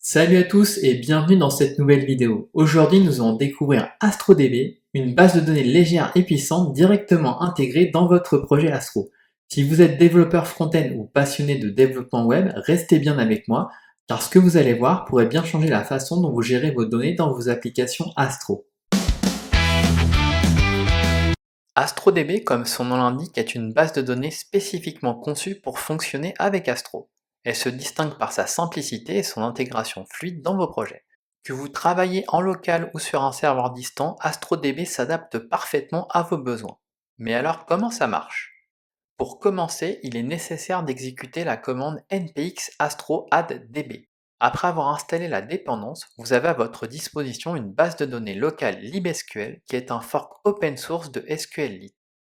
Salut à tous et bienvenue dans cette nouvelle vidéo. Aujourd'hui, nous allons découvrir AstroDB, une base de données légère et puissante directement intégrée dans votre projet Astro. Si vous êtes développeur front-end ou passionné de développement web, restez bien avec moi, car ce que vous allez voir pourrait bien changer la façon dont vous gérez vos données dans vos applications Astro. AstroDB, comme son nom l'indique, est une base de données spécifiquement conçue pour fonctionner avec Astro. Elle se distingue par sa simplicité et son intégration fluide dans vos projets. Que vous travaillez en local ou sur un serveur distant, AstroDB s'adapte parfaitement à vos besoins. Mais alors, comment ça marche? Pour commencer, il est nécessaire d'exécuter la commande npx astro add db. Après avoir installé la dépendance, vous avez à votre disposition une base de données locale libsql qui est un fork open source de SQLite.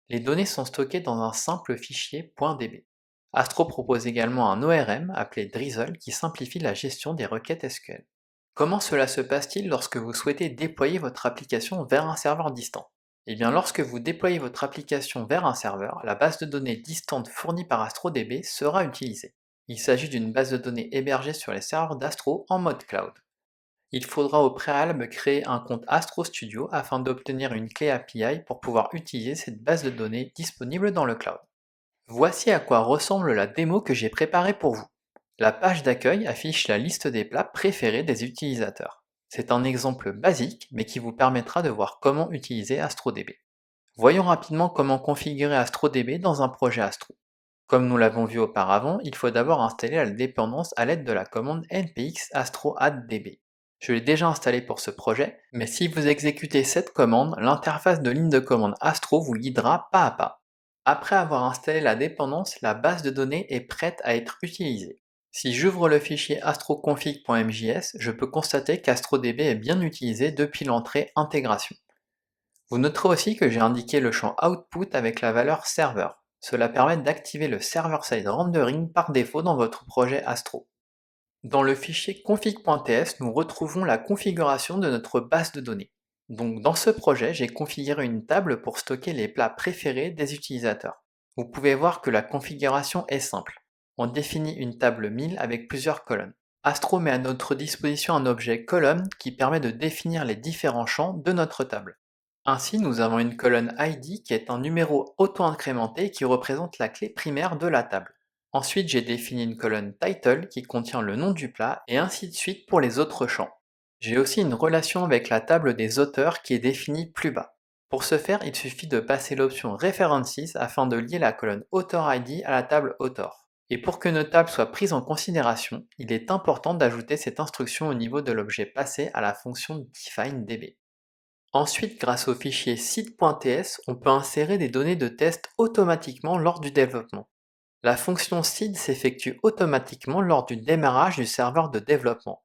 Les données sont stockées dans un simple fichier .db. Astro propose également un ORM appelé Drizzle qui simplifie la gestion des requêtes SQL. Comment cela se passe-t-il lorsque vous souhaitez déployer votre application vers un serveur distant? Eh bien, lorsque vous déployez votre application vers un serveur, la base de données distante fournie par AstroDB sera utilisée. Il s'agit d'une base de données hébergée sur les serveurs d'Astro en mode cloud. Il faudra au préalable créer un compte Astro Studio afin d'obtenir une clé API pour pouvoir utiliser cette base de données disponible dans le cloud. Voici à quoi ressemble la démo que j'ai préparée pour vous. La page d'accueil affiche la liste des plats préférés des utilisateurs. C'est un exemple basique, mais qui vous permettra de voir comment utiliser AstroDB. Voyons rapidement comment configurer AstroDB dans un projet Astro. Comme nous l'avons vu auparavant, il faut d'abord installer la dépendance à l'aide de la commande npx astro add db. Je l'ai déjà installé pour ce projet, mais si vous exécutez cette commande, l'interface de ligne de commande Astro vous guidera pas à pas. Après avoir installé la dépendance, la base de données est prête à être utilisée. Si j'ouvre le fichier astroconfig.mjs, je peux constater qu'AstroDB est bien utilisé depuis l'entrée intégration. Vous noterez aussi que j'ai indiqué le champ output avec la valeur serveur. Cela permet d'activer le server-side rendering par défaut dans votre projet Astro. Dans le fichier config.ts, nous retrouvons la configuration de notre base de données. Donc dans ce projet, j'ai configuré une table pour stocker les plats préférés des utilisateurs. Vous pouvez voir que la configuration est simple. On définit une table 1000 avec plusieurs colonnes. Astro met à notre disposition un objet column qui permet de définir les différents champs de notre table. Ainsi, nous avons une colonne ID qui est un numéro auto-incrémenté qui représente la clé primaire de la table. Ensuite, j'ai défini une colonne title qui contient le nom du plat et ainsi de suite pour les autres champs. J'ai aussi une relation avec la table des auteurs qui est définie plus bas. Pour ce faire, il suffit de passer l'option References afin de lier la colonne Author ID à la table Author. Et pour que nos tables soient prises en considération, il est important d'ajouter cette instruction au niveau de l'objet passé à la fonction DefineDB. Ensuite, grâce au fichier seed.ts, on peut insérer des données de test automatiquement lors du développement. La fonction seed s'effectue automatiquement lors du démarrage du serveur de développement.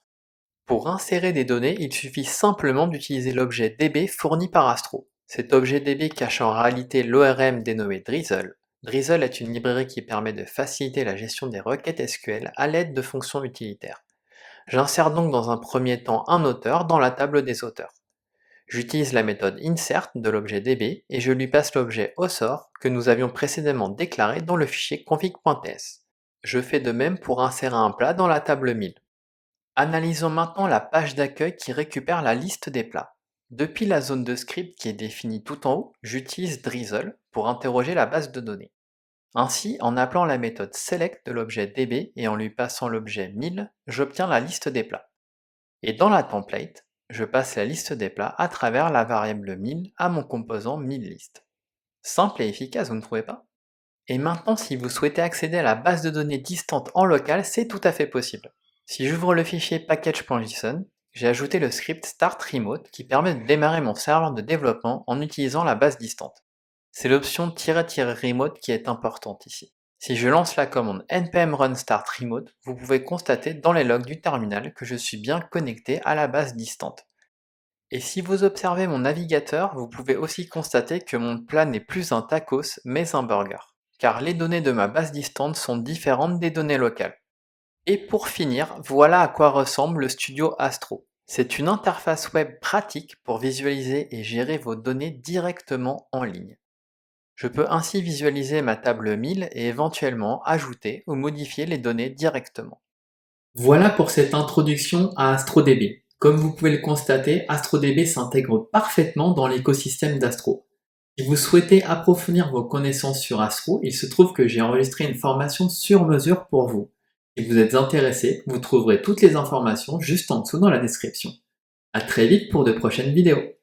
Pour insérer des données, il suffit simplement d'utiliser l'objet DB fourni par Astro. Cet objet DB cache en réalité l'ORM dénommé Drizzle. Drizzle est une librairie qui permet de faciliter la gestion des requêtes SQL à l'aide de fonctions utilitaires. J'insère donc dans un premier temps un auteur dans la table des auteurs. J'utilise la méthode insert de l'objet db et je lui passe l'objet author que nous avions précédemment déclaré dans le fichier config.ts. Je fais de même pour insérer un plat dans la table 1000. Analysons maintenant la page d'accueil qui récupère la liste des plats. Depuis la zone de script qui est définie tout en haut, j'utilise Drizzle pour interroger la base de données. Ainsi, en appelant la méthode select de l'objet db et en lui passant l'objet 1000, j'obtiens la liste des plats. Et dans la template, je passe la liste des plats à travers la variable 1000 à mon composant 1000list. Simple et efficace, vous ne trouvez pas? Et maintenant, si vous souhaitez accéder à la base de données distante en local, c'est tout à fait possible. Si j'ouvre le fichier package.json, j'ai ajouté le script start remote qui permet de démarrer mon serveur de développement en utilisant la base distante. C'est l'option "-remote" qui est importante ici. Si je lance la commande npm run start remote, vous pouvez constater dans les logs du terminal que je suis bien connecté à la base distante. Et si vous observez mon navigateur, vous pouvez aussi constater que mon plat n'est plus un tacos mais un burger, car les données de ma base distante sont différentes des données locales. Et pour finir, voilà à quoi ressemble le Studio Astro. C'est une interface web pratique pour visualiser et gérer vos données directement en ligne. Je peux ainsi visualiser ma table 1000 et éventuellement ajouter ou modifier les données directement. Voilà pour cette introduction à AstroDB. Comme vous pouvez le constater, AstroDB s'intègre parfaitement dans l'écosystème d'Astro. Si vous souhaitez approfondir vos connaissances sur Astro, il se trouve que j'ai enregistré une formation sur mesure pour vous. Si vous êtes intéressé, vous trouverez toutes les informations juste en dessous dans la description. À très vite pour de prochaines vidéos.